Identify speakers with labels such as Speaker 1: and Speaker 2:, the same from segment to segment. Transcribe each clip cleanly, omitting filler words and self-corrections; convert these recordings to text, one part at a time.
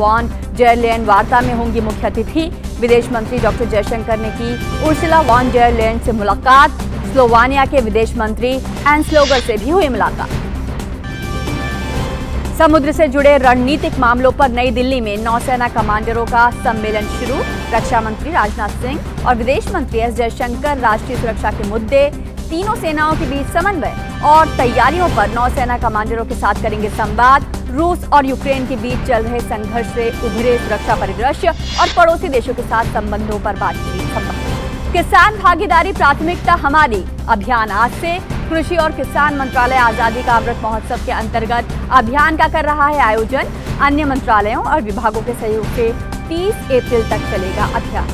Speaker 1: Von der Leyen वार्ता में होंगी मुख्य अतिथि। विदेश मंत्री डॉक्टर जयशंकर ने की उर्सुला वॉन डेर लेयन से मुलाकात। स्लोवानिया के विदेश मंत्री एंस्लोगर से भी हुई मुलाकात। समुद्र से जुड़े रणनीतिक मामलों पर नई दिल्ली में नौसेना कमांडरों का सम्मेलन शुरू। रक्षा मंत्री राजनाथ सिंह और विदेश मंत्री एस जयशंकर राष्ट्रीय सुरक्षा के मुद्दे, तीनों सेनाओं के बीच समन्वय और तैयारियों पर नौसेना कमांडरों के साथ करेंगे संवाद। रूस और यूक्रेन के बीच चल रहे संघर्ष से उभरे सुरक्षा परिदृश्य और पड़ोसी देशों के साथ संबंधों पर बातचीत संभव। किसान भागीदारी प्राथमिकता हमारी अभियान आज से। कृषि और किसान मंत्रालय आजादी का अमृत महोत्सव के अंतर्गत अभियान का कर रहा है आयोजन। अन्य मंत्रालयों और विभागों के सहयोग से 30 अप्रैल तक चलेगा अभियान।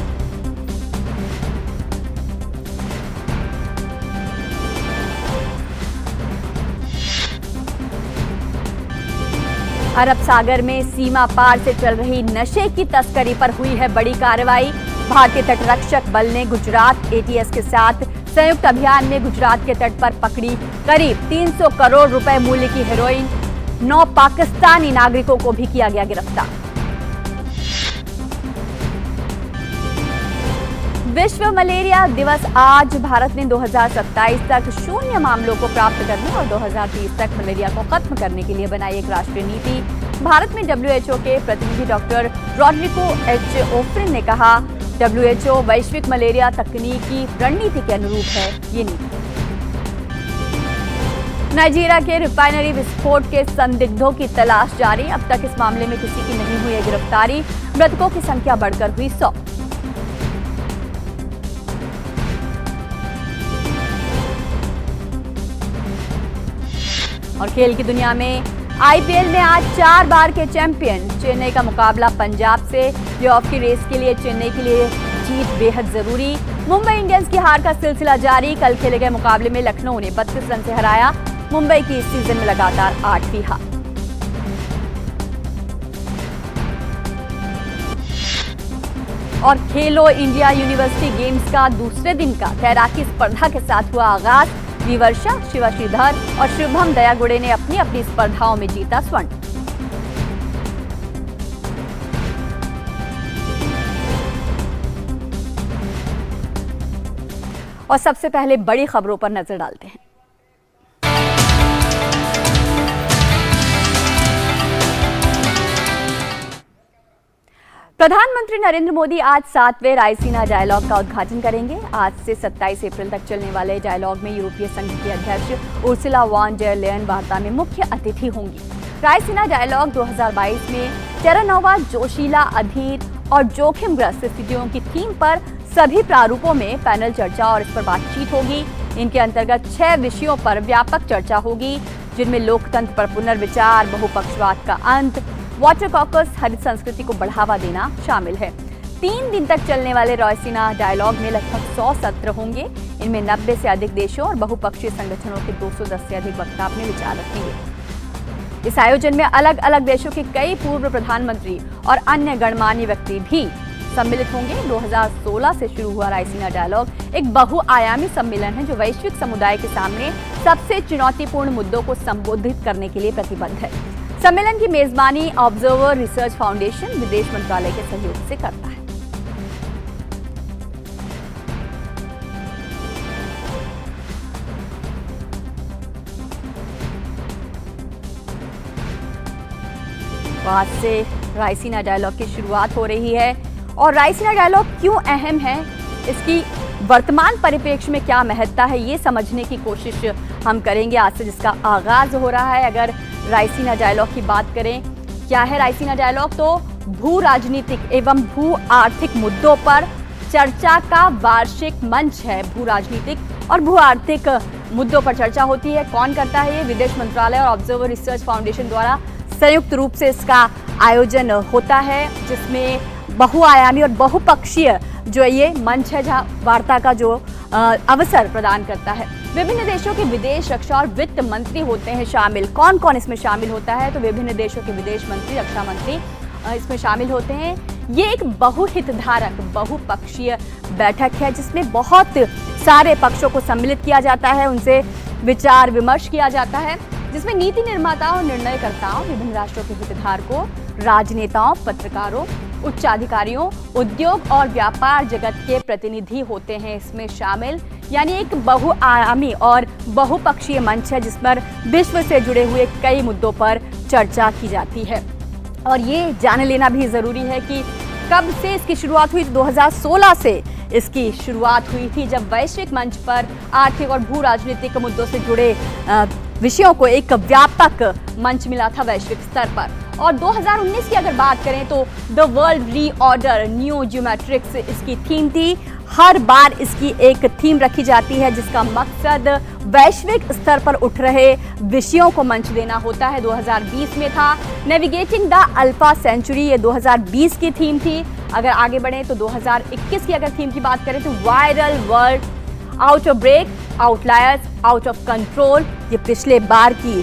Speaker 1: अरब सागर में सीमा पार से चल रही नशे की तस्करी पर हुई है बड़ी कार्रवाई। भारतीय तटरक्षक बल ने गुजरात एटीएस के साथ संयुक्त अभियान में गुजरात के तट पर पकड़ी करीब 300 करोड़ रुपए मूल्य की हेरोइन। 9 पाकिस्तानी नागरिकों को भी किया गया गिरफ्तार। विश्व मलेरिया दिवस आज। भारत ने 2027 तक 0 मामलों को प्राप्त करने और 2030 तक मलेरिया को खत्म करने के लिए बनाई एक राष्ट्रीय नीति। भारत में WHO के प्रतिनिधि डॉक्टर रॉड्रिगो एच ओफ्रिन ने कहा, WHO वैश्विक मलेरिया तकनीकी रणनीति के अनुरूप है ये नीति। नाइजीरिया के रिफाइनरी विस्फोट के संदिग्धों की तलाश जारी। अब तक इस मामले में किसी की नहीं हुई है गिरफ्तारी। मृतकों की संख्या बढ़कर हुई 100। और खेल की दुनिया में IPL में आज 4 बार के चैंपियन चेन्नई का मुकाबला पंजाब से। प्लेऑफ की रेस के लिए चेन्नई के लिए जीत बेहद जरूरी। मुंबई इंडियंस की हार का सिलसिला जारी। कल खेले गए मुकाबले में लखनऊ ने 32 रन से हराया मुंबई की इस सीजन में लगातार 8वीं हार। और खेलो इंडिया यूनिवर्सिटी गेम्स का दूसरे दिन का तैराकी स्पर्धा के साथ हुआ आगाज। विवर्षा, शिवा श्रीधर और शुभम दयागुड़े ने अपनी अपनी स्पर्धाओं में जीता स्वर्ण। और सबसे पहले बड़ी खबरों पर नजर डालते हैं। प्रधानमंत्री नरेंद्र मोदी आज 7वें रायसीना डायलॉग का उद्घाटन करेंगे। आज से 27 अप्रैल तक चलने वाले डायलॉग में यूरोपीय संघ की अध्यक्ष उर्सुला वॉन डेर लेयन वार्ता में मुख्य अतिथि होंगी। रायसीना डायलॉग 2022 में टेरानोवा, जोशीला, अधीर और जोखिमग्रस्त स्थितियों की थीम पर सभी प्रारूपों में पैनल चर्चा और इस पर बातचीत होगी। इनके अंतर्गत 6 विषयों पर व्यापक चर्चा होगी, जिनमें लोकतंत्र पर पुनर्विचार, बहुपक्षवाद का अंत, वाटर कॉकस, हरित संस्कृति को बढ़ावा देना शामिल है। 3 दिन तक चलने वाले रायसीना डायलॉग में लगभग 100 सत्र होंगे। इनमें 90 से अधिक देशों और बहुपक्षीय संगठनों के 210 से अधिक वक्ता अपने विचार रखेंगे। इस आयोजन में अलग अलग देशों के कई पूर्व प्रधानमंत्री और अन्य गणमान्य व्यक्ति भी सम्मिलित होंगे। 2016 से शुरू हुआ रायसीना डायलॉग एक बहुआयामी सम्मेलन है जो वैश्विक समुदाय के सामने सबसे चुनौतीपूर्ण मुद्दों को संबोधित करने के लिए प्रतिबद्ध है। सम्मेलन की मेजबानी ऑब्जर्वर रिसर्च फाउंडेशन विदेश मंत्रालय के सहयोग से करता है। आज से रायसीना डायलॉग की शुरुआत हो रही है। और रायसीना डायलॉग क्यों अहम है, इसकी वर्तमान परिप्रेक्ष्य में क्या महत्ता है, ये समझने की कोशिश हम करेंगे आज से जिसका आगाज हो रहा है। अगर रायसीना डायलॉग की बात करें, क्या है रायसीना डायलॉग? तो भू राजनीतिक एवं भू आर्थिक मुद्दों पर चर्चा का वार्षिक मंच है। भू राजनीतिक और भू आर्थिक मुद्दों पर चर्चा होती है। कौन करता है ये? विदेश मंत्रालय और ऑब्जर्वर रिसर्च फाउंडेशन द्वारा संयुक्त रूप से इसका आयोजन होता है, जिसमें बहुआयामी और बहुपक्षीय जो ये मंच है जहां वार्ता का जो अवसर प्रदान करता है। विभिन्न देशों के विदेश, रक्षा और वित्त मंत्री होते हैं शामिल। कौन कौन इसमें शामिल होता है? तो विभिन्न देशों के विदेश मंत्री, रक्षा मंत्री इसमें शामिल होते हैं। ये एक बहुहितधारक बहुपक्षीय बैठक है जिसमें बहुत सारे पक्षों को सम्मिलित किया जाता है, उनसे विचार विमर्श किया जाता है, जिसमें नीति निर्माताओं और निर्णयकर्ताओं, विभिन्न राष्ट्रों के हितधारकों, राजनेताओं, पत्रकारों, उच्चाधिकारियों, उद्योग और व्यापार जगत के प्रतिनिधि होते हैं इसमें शामिल। यानी एक बहुआयामी और बहुपक्षीय मंच है जिस पर विश्व से जुड़े हुए कई मुद्दों पर चर्चा की जाती है। और ये जान लेना भी ज़रूरी है कि कब से इसकी शुरुआत हुई। 2016 से इसकी शुरुआत हुई थी, जब वैश्विक मंच पर आर्थिक और भू राजनीतिक मुद्दों से जुड़े विषयों को एक व्यापक मंच मिला था वैश्विक स्तर पर। और 2019 की अगर बात करें तो the world reorder new geometrics इसकी थीम थी। हर बार इसकी एक थीम रखी जाती है जिसका मकसद वैश्विक स्तर पर उठ रहे विषयों को मंच देना होता है। 2020 में था नेविगेटिंग द अल्फा सेंचुरी, ये 2020 की थीम थी। अगर आगे बढ़े तो 2021 की अगर थीम की बात करें तो viral world, out of break, outliers, out of control, ये पिछले बार की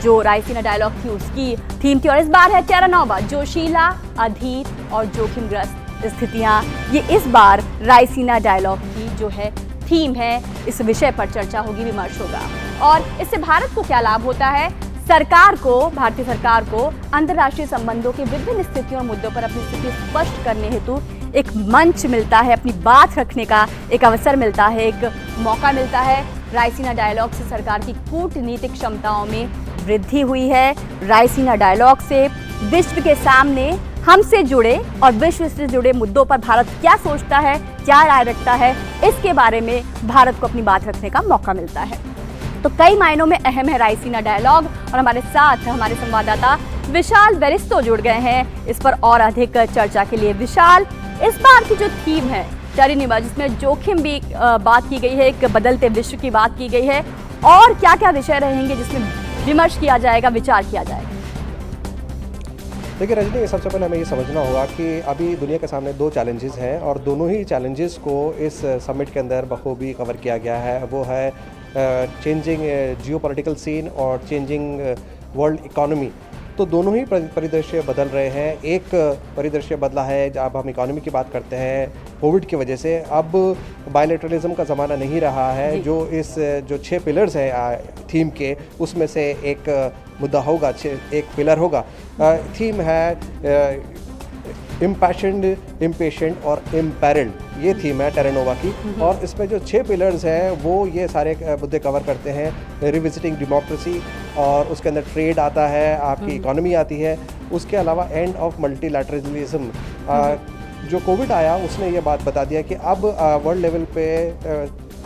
Speaker 1: जो रायसीना डायलॉग थी उसकी थीम थी। और इस बार है टेरा नोवा, जोशीला, अधीर और जोखिमग्रस्त स्थितियां, ये इस बार रायसीना डायलॉग की जो है थीम है। इस विषय पर चर्चा होगी, विमर्श होगा। और इससे भारत को क्या लाभ होता है? सरकार को, भारतीय सरकार को अंतर्राष्ट्रीय संबंधों के विभिन्न स्थितियों और मुद्दों पर अपनी स्थिति स्पष्ट करने हेतु एक मंच मिलता है, अपनी बात रखने का एक अवसर मिलता है, एक मौका मिलता है। रायसीना डायलॉग से सरकार की कूटनीतिक क्षमताओं में वृद्धि हुई है। रायसीना डायलॉग से विश्व के सामने हमसे जुड़े और विश्व से जुड़े मुद्दों पर भारत क्या सोचता है, क्या राय रखता है, इसके बारे में भारत को अपनी बात रखने का मौका मिलता है। तो कई मायनों में अहम है रायसीना डायलॉग। और हमारे साथ हमारे संवाददाता विशाल वेरिस्तो जुड़ गए हैं इस पर और अधिक चर्चा के लिए। विशाल, इस बार की जो थीम है टेरा, जिसमें जोखिम भी बात की गई है, एक बदलते विश्व की बात की गई है, और क्या क्या विषय रहेंगे जिसमें विमर्श किया जाएगा, विचार किया जाएगा?
Speaker 2: देखिए रजनी, सबसे पहले हमें ये समझना होगा कि अभी दुनिया के सामने दो चैलेंजेस हैं और दोनों ही चैलेंजेस को इस समिट के अंदर बखूबी कवर किया गया है। वो है चेंजिंग जियोपॉलिटिकल सीन और चेंजिंग वर्ल्ड इकोनॉमी। तो दोनों ही परिदृश्य बदल रहे हैं। एक परिदृश्य बदला है, जब हम इकोनॉमी की बात करते हैं कोविड की वजह से, अब बायलैटरलिज्म का ज़माना नहीं रहा है। जो 6 पिलर्स हैं थीम के, उसमें से एक मुद्दा होगा, एक पिलर होगा। थीम है इम्पैशन्ड, इम्पेशेंट और इम्पेरिल्ड, ये थीम है टेरा नोवा की। और इसमें जो 6 पिलर्स हैं वो ये सारे मुद्दे कवर करते हैं। रिविजिटिंग डेमोक्रेसी, और उसके अंदर ट्रेड आता है, आपकी इकोनॉमी आती है, उसके अलावा एंड ऑफ मल्टीलैटरलिज्म। जो कोविड आया उसने ये बात बता दिया कि अब वर्ल्ड लेवल पे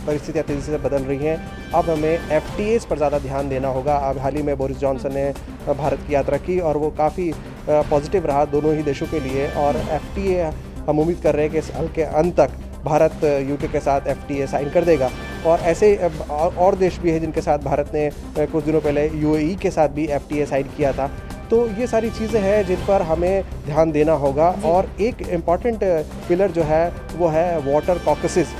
Speaker 2: परिस्थितियाँ तेज़ी से बदल रही हैं। अब हमें FTAs पर ज़्यादा ध्यान देना होगा। अब हाल ही में बोरिस जॉनसन ने भारत की यात्रा की और वो काफ़ी पॉजिटिव रहा दोनों ही देशों के लिए। और FTA हम उम्मीद कर रहे हैं कि साल के अंत तक भारत UK के साथ FTA साइन कर देगा। और ऐसे और देश भी हैं जिनके साथ भारत ने कुछ दिनों पहले UAE के साथ भी FTA साइन किया था। तो ये सारी चीज़ें हैं जिन पर हमें ध्यान देना होगा। और एक इम्पॉर्टेंट पिलर जो है वो है वाटर कॉकसेस।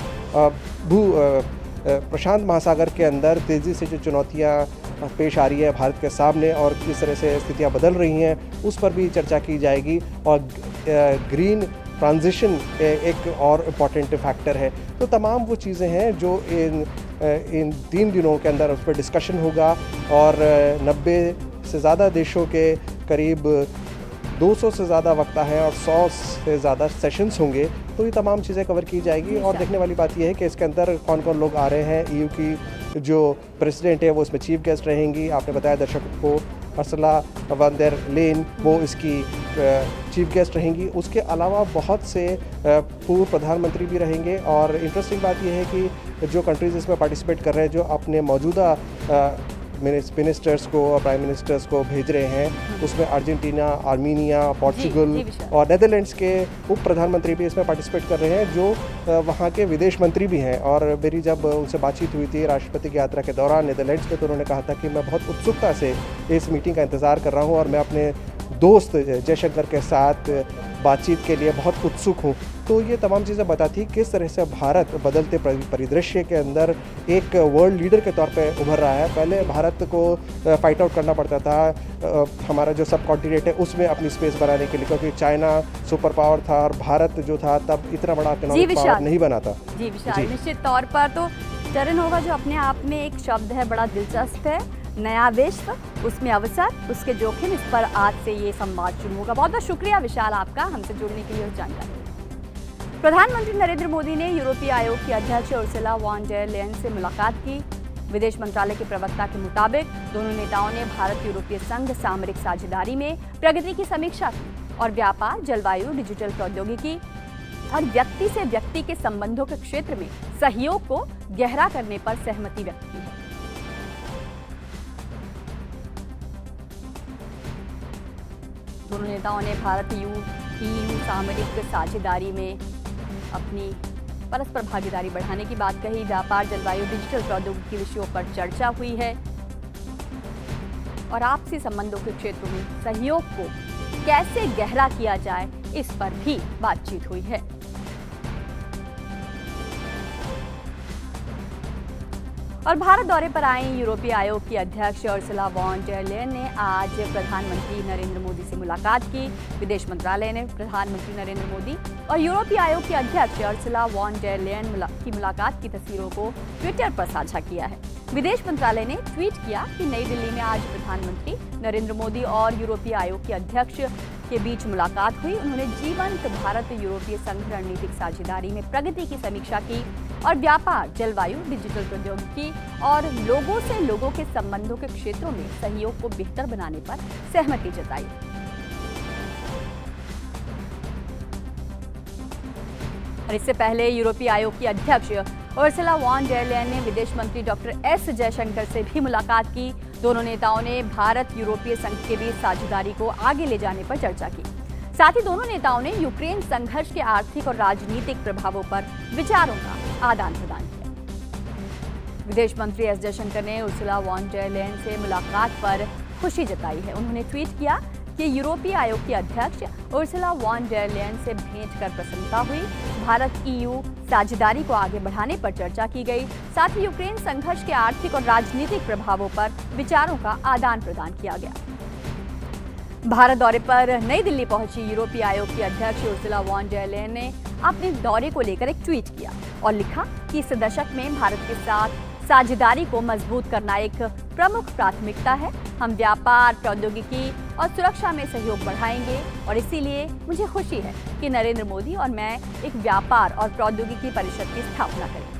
Speaker 2: प्रशांत महासागर के अंदर तेज़ी से जो चुनौतियाँ पेश आ रही है भारत के सामने और किस तरह से स्थितियाँ बदल रही हैं, उस पर भी चर्चा की जाएगी। और ग्रीन ट्रांजिशन एक और इम्पॉर्टेंट फैक्टर है। तो तमाम वो चीज़ें हैं जो इन 3 दिनों के अंदर उस पर डिस्कशन होगा। और 90 से ज़्यादा देशों के करीब 200 से ज़्यादा वक्ता हैं और 100 से ज़्यादा सेशंस होंगे। तो ये तमाम चीज़ें कवर की जाएगी। और देखने वाली बात यह है कि इसके अंदर कौन कौन लोग आ रहे हैं। EU की जो प्रेसिडेंट है वो इसमें चीफ गेस्ट रहेंगी। आपने बताया दर्शकों को अर्सुला वॉन डेर लेyen वो इसकी चीफ गेस्ट रहेंगी। उसके अलावा बहुत से पूर्व प्रधानमंत्री भी रहेंगे। और इंटरेस्टिंग बात यह है कि जो कंट्रीज़ इसमें पार्टिसिपेट कर रहे हैं, जो अपने मौजूदा मिनिस्टर्स को और प्राइम मिनिस्टर्स को भेज रहे हैं, उसमें अर्जेंटीना, आर्मीनिया, पोर्चुगल और नेदरलैंड्स के उप प्रधानमंत्री भी इसमें पार्टिसिपेट कर रहे हैं, जो वहाँ के विदेश मंत्री भी हैं। और मेरी जब उनसे बातचीत हुई थी राष्ट्रपति की यात्रा के दौरान नेदरलैंड्स में, तो उन्होंने कहा था कि मैं बहुत उत्सुकता से इस मीटिंग का इंतज़ार कर रहा हूँ और मैं अपने दोस्त जयशंकर के साथ बातचीत के लिए बहुत उत्सुक हूँ। तो ये तमाम चीज़ें बताती किस तरह से भारत बदलते परिदृश्य के अंदर एक वर्ल्ड लीडर के तौर पे उभर रहा है। पहले भारत को फाइट आउट करना पड़ता था हमारा जो सब कॉन्टिनेंट है उसमें अपनी स्पेस बनाने के लिए, क्योंकि चाइना सुपर पावर था और भारत जो था तब इतना बड़ा इकोनॉमिक पावर नहीं बना था।
Speaker 1: जी विशाल, निश्चित तौर पर तो टेरा नोवा जो अपने आप में एक शब्द है, बड़ा दिलचस्प है। नया विश्व, उसमें अवसर, उसके जोखिम, इस पर आज से ये संवाद शुरू होगा। बहुत बहुत शुक्रिया विशाल आपका हमसे जुड़ने के लिए और जानकारी। प्रधानमंत्री नरेंद्र मोदी ने यूरोपीय आयोग की अध्यक्ष उर्सुला वॉन डेर लेयन से मुलाकात की। विदेश मंत्रालय के प्रवक्ता के मुताबिक दोनों नेताओं ने भारत यूरोपीय संघ सामरिक साझेदारी में प्रगति की समीक्षा की और व्यापार, जलवायु, डिजिटल प्रौद्योगिकी और व्यक्ति से व्यक्ति के संबंधों के क्षेत्र में सहयोग को गहरा करने पर सहमति व्यक्त की है। दोनों नेताओं ने भारत ईयू सामरिक साझेदारी में अपनी परस्पर भागीदारी बढ़ाने की बात कही। व्यापार, जलवायु, डिजिटल प्रौद्योगिकी विषयों पर चर्चा हुई है और आपसी संबंधों के क्षेत्रों में सहयोग को कैसे गहरा किया जाए, इस पर भी बातचीत हुई है। और भारत दौरे पर आई यूरोपीय आयोग की अध्यक्ष उर्सुला वॉन डेर लेयन ने आज प्रधानमंत्री नरेंद्र मोदी से मुलाकात की। विदेश मंत्रालय ने प्रधानमंत्री नरेंद्र मोदी और यूरोपीय आयोग की अध्यक्ष उर्सुला वॉन डेर लेयन की मुलाकात की तस्वीरों को ट्विटर पर साझा किया है। विदेश मंत्रालय ने ट्वीट किया कि नई दिल्ली में आज प्रधानमंत्री नरेंद्र मोदी और यूरोपीय आयोग के अध्यक्ष के बीच मुलाकात हुई। उन्होंने जीवंत भारत यूरोपीय संघ रणनीतिक साझेदारी में प्रगति की समीक्षा की और व्यापार, जलवायु, डिजिटल प्रौद्योगिकी और लोगों से लोगों के संबंधों के क्षेत्रों में सहयोग को बेहतर बनाने पर सहमति जताई। और इससे पहले यूरोपीय आयोग की अध्यक्ष उर्सुला वॉन डेर लेयन ने विदेश मंत्री डॉक्टर एस जयशंकर से भी मुलाकात की। दोनों नेताओं ने भारत यूरोपीय संघ के बीच साझेदारी को आगे ले जाने पर चर्चा की। साथ ही दोनों नेताओं ने यूक्रेन संघर्ष के आर्थिक और राजनीतिक प्रभावों पर विचारों का आदान प्रदान किया। विदेश मंत्री एस जयशंकर ने उर्सुला वॉन डेर लेयन से मुलाकात पर खुशी जताई है। उन्होंने ट्वीट किया कि यूरोपीय आयोग की अध्यक्ष उर्सुला वॉन डेर लेयन से भेंट कर प्रसन्नता हुई। भारत ईयू साझेदारी को आगे बढ़ाने पर चर्चा की गई। साथ ही यूक्रेन संघर्ष के आर्थिक और राजनीतिक प्रभावों पर विचारों का आदान प्रदान किया गया। भारत दौरे पर नई दिल्ली पहुंची यूरोपीय आयोग की अध्यक्ष उर्सुला वॉन डेर लेयन ने अपने दौरे को लेकर एक ट्वीट किया और लिखा कि इस दशक में भारत के साथ साझेदारी को मजबूत करना एक प्रमुख प्राथमिकता है। हम व्यापार, प्रौद्योगिकी और सुरक्षा में सहयोग बढ़ाएंगे और इसीलिए मुझे खुशी है कि नरेंद्र मोदी और मैं एक व्यापार और प्रौद्योगिकी परिषद की स्थापना करेंगे।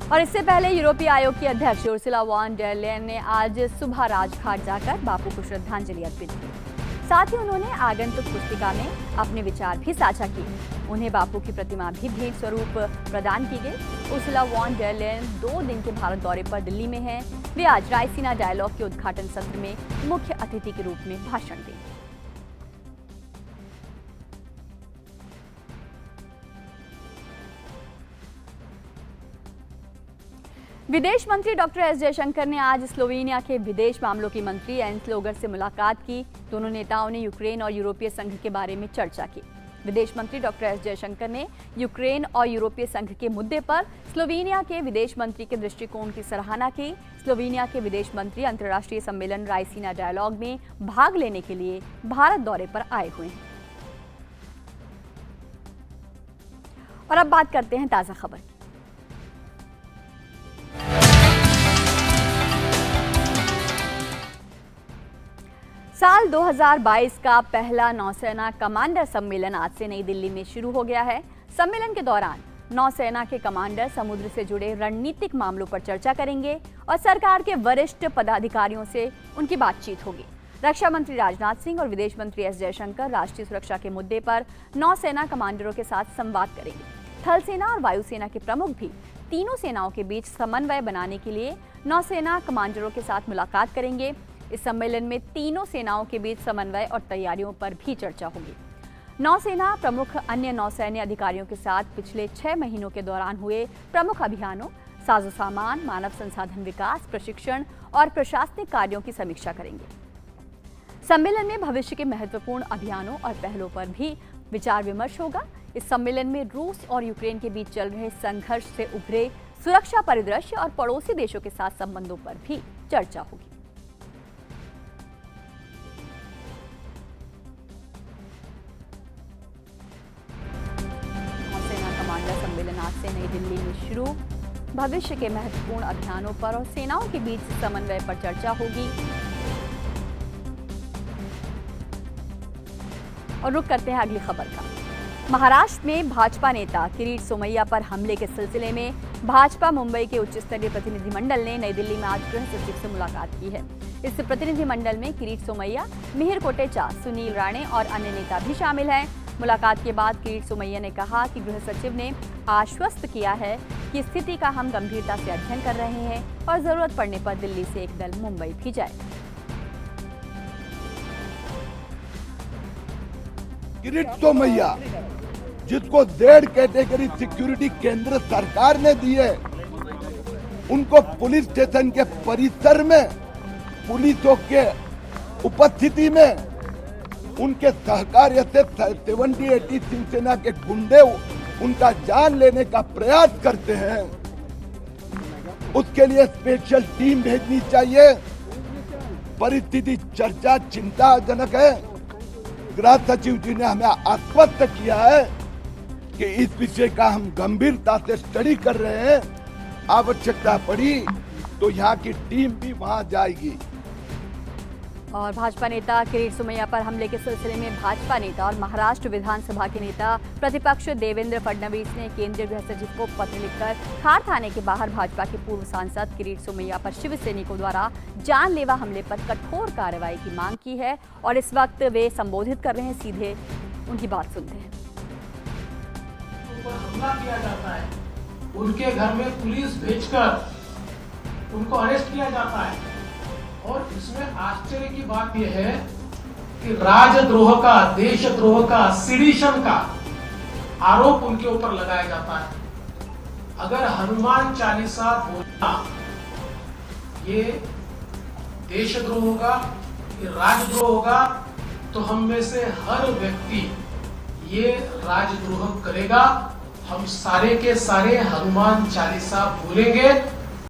Speaker 1: और इससे पहले यूरोपीय आयोग की अध्यक्ष उर्सुला वॉन डेर लेयन ने आज सुबह राजघाट जाकर बापू को श्रद्धांजलि अर्पित की। साथ ही उन्होंने आगंतुक पुस्तिका में अपने विचार भी साझा किए। उन्हें बापू की प्रतिमा भी भेंट स्वरूप प्रदान की गई। उर्सुला वॉन डेर लेयन 2 दिन के भारत दौरे पर दिल्ली में हैं। वे आज रायसीना डायलॉग के उद्घाटन सत्र में मुख्य अतिथि के रूप में भाषण देंगे। विदेश मंत्री डॉक्टर एस जयशंकर ने आज स्लोवेनिया के विदेश मामलों की मंत्री एन्स लोगर से मुलाकात की। दोनों नेताओं ने यूक्रेन और यूरोपीय संघ के बारे में चर्चा की। विदेश मंत्री डॉक्टर एस जयशंकर ने यूक्रेन और यूरोपीय संघ के मुद्दे पर स्लोवेनिया के विदेश मंत्री के दृष्टिकोण की सराहना की। स्लोवेनिया के विदेश मंत्री अंतर्राष्ट्रीय सम्मेलन रायसीना डायलॉग में भाग लेने के लिए भारत दौरे पर आए हुए हैं। और अब बात करते हैं ताजा खबर की। साल 2022 का पहला नौसेना कमांडर सम्मेलन आज से नई दिल्ली में शुरू हो गया है। सम्मेलन के दौरान नौसेना के कमांडर समुद्र से जुड़े रणनीतिक मामलों पर चर्चा करेंगे और सरकार के वरिष्ठ पदाधिकारियों से उनकी बातचीत होगी। रक्षा मंत्री राजनाथ सिंह और विदेश मंत्री एस जयशंकर राष्ट्रीय सुरक्षा के मुद्दे पर नौसेना कमांडरों के साथ संवाद करेंगे। थल सेना और वायुसेना के प्रमुख भी तीनों सेनाओं के बीच समन्वय बनाने के लिए नौसेना कमांडरों के साथ मुलाकात करेंगे। इस सम्मेलन में तीनों सेनाओं के बीच समन्वय और तैयारियों पर भी चर्चा होगी। नौसेना प्रमुख अन्य नौसैन्य अधिकारियों के साथ पिछले 6 महीनों के दौरान हुए प्रमुख अभियानों, साजो सामान, मानव संसाधन विकास, प्रशिक्षण और प्रशासनिक कार्यों की समीक्षा करेंगे। सम्मेलन में भविष्य के महत्वपूर्ण अभियानों और पहलों पर भी विचार विमर्श होगा। इस सम्मेलन में रूस और यूक्रेन के बीच चल रहे संघर्ष से उभरे सुरक्षा परिदृश्य और पड़ोसी देशों के साथ संबंधों पर भी चर्चा होगी। नौसेना कमांडर सम्मेलन आज से नई दिल्ली में शुरू। भविष्य के महत्वपूर्ण अभियानों पर और सेनाओं के बीच समन्वय पर चर्चा होगी। और रुक करते हैं अगली खबर का। महाराष्ट्र में भाजपा नेता किरीट सोमैया पर हमले के सिलसिले में भाजपा मुंबई के उच्च स्तरीय प्रतिनिधिमंडल ने नई दिल्ली में आज गृह सचिव से मुलाकात की है। इस प्रतिनिधिमंडल में किरीट सोमैया, मिहिर कोटेचा, सुनील राणे और अन्य नेता भी शामिल हैं। मुलाकात के बाद किरीट सोमैया ने कहा कि गृह सचिव ने आश्वस्त किया है कि स्थिति का हम गंभीरता से अध्ययन कर रहे हैं और जरूरत पड़ने पर दिल्ली से एक दल मुंबई भी जाएगा।
Speaker 3: किरीट सोमैया, जिसको 1.5 कैटेगरी सिक्योरिटी केंद्र सरकार ने दी है, उनको पुलिस स्टेशन के परिसर में पुलिसों के उपस्थिति में उनके सहकार्य से 70-80 शिवसेना के गुंडे उनका जान लेने का प्रयास करते हैं। उसके लिए स्पेशल टीम भेजनी चाहिए। परिस्थिति चर्चा चिंताजनक है। गृह सचिव जी ने हमें आश्वस्त किया है कि इस विषय का हम गंभीरता से स्टडी कर रहे हैं। आवश्यकता पड़ी तो यहाँ की टीम भी वहां जाएगी।
Speaker 1: और भाजपा नेता किरीट सोमैया पर हमले के सिलसिले में भाजपा नेता और महाराष्ट्र विधानसभा के नेता प्रतिपक्ष देवेंद्र फडणवीस ने केंद्रीय गृह सचिव को पत्र लिखकर खार थाने के बाहर भाजपा के पूर्व सांसद किरीट सोमैया पर शिव सैनिकों द्वारा जानलेवा हमले पर कठोर कार्रवाई की मांग की है। और इस वक्त वे संबोधित कर रहे हैं, सीधे उनकी बात सुनते हैं।
Speaker 4: हमला किया जाता है, उनके घर में पुलिस भेजकर उनको अरेस्ट किया जाता है। और इसमें आश्चर्य की बात यह है कि राजद्रोह का, देशद्रोह का, सिडिशन का आरोप उनके ऊपर लगाया जाता है। अगर हनुमान चालीसा बोलना ये देशद्रोह होगा, ये राजद्रोह होगा, तो हम में से हर व्यक्ति ये राजद्रोह करेगा। हम सारे के सारे हनुमान चालीसा बोलेंगे